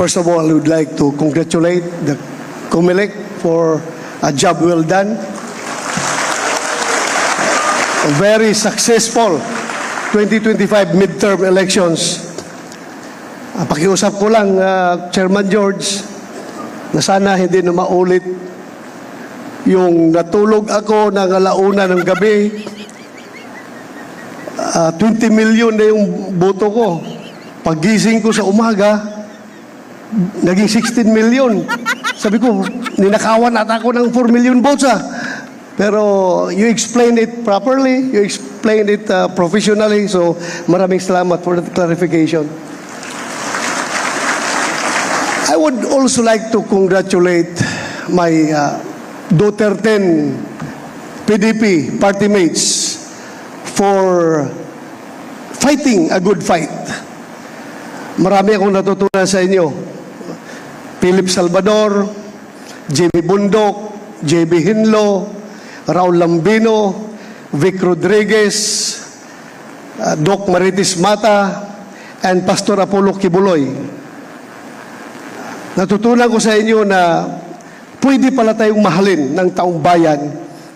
First of all, I would like to congratulate the COMELEC for a job well done. A very successful 2025 midterm elections. Pakiusap ko lang, Chairman George, na sana hindi na maulit yung natulog ako ng alauna ng gabi. 20 million na yung boto ko. Paggising ko sa umaga, naging 16 million. Sabi ko, ninakawan ata ako ng 4 million votes Pero you explained it properly, you explained it professionally, so maraming salamat for that clarification. I would also like to congratulate my Duterte PDP party mates for fighting a good fight. Marami akong natutunan sa inyo. Philip Salvador, Jimmy Bundok, JB Hinlo, Raul Lambino, Vic Rodriguez, Doc Maritis Mata, and Pastor Apollo Kibuloy. Natutunan ko sa inyo na pwede pala tayong mahalin ng taong bayan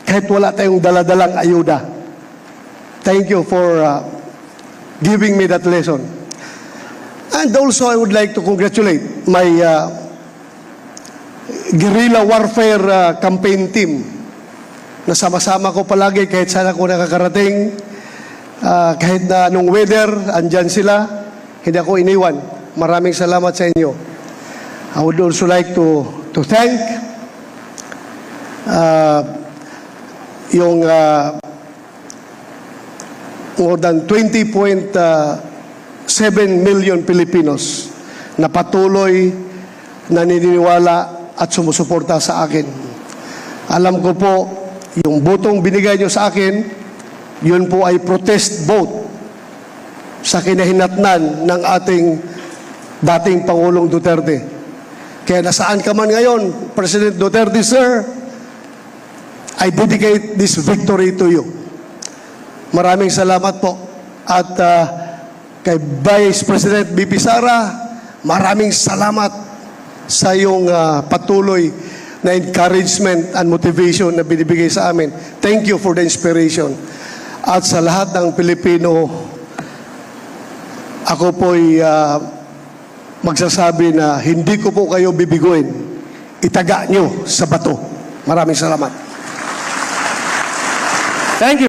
kahit wala tayong daladalang ayuda. Thank you for giving me that lesson. And also, I would like to congratulate my guerrilla warfare campaign team na sama-sama ko palagi kahit saan ako nakakarating. Kahit na anong weather, andyan sila. Hindi ako iniwan. Maraming salamat sa inyo. I would also like to thank yung more than 20.7 million Filipinos na patuloy naniniwala at sumusuporta sa akin. Alam ko po, yung botong binigay nyo sa akin, yun po ay protest vote sa kinahinatnan ng ating dating Pangulong Duterte. Kaya nasaan ka man ngayon, President Duterte, sir, I dedicate this victory to you. Maraming salamat po. At kay Vice President BP Sara, maraming salamat sa iyong patuloy na encouragement and motivation na binibigay sa amin. Thank you for the inspiration. At sa lahat ng Pilipino, ako po'y magsasabi na hindi ko po kayo bibiguin. Itaga nyo sa bato. Maraming salamat. Thank you.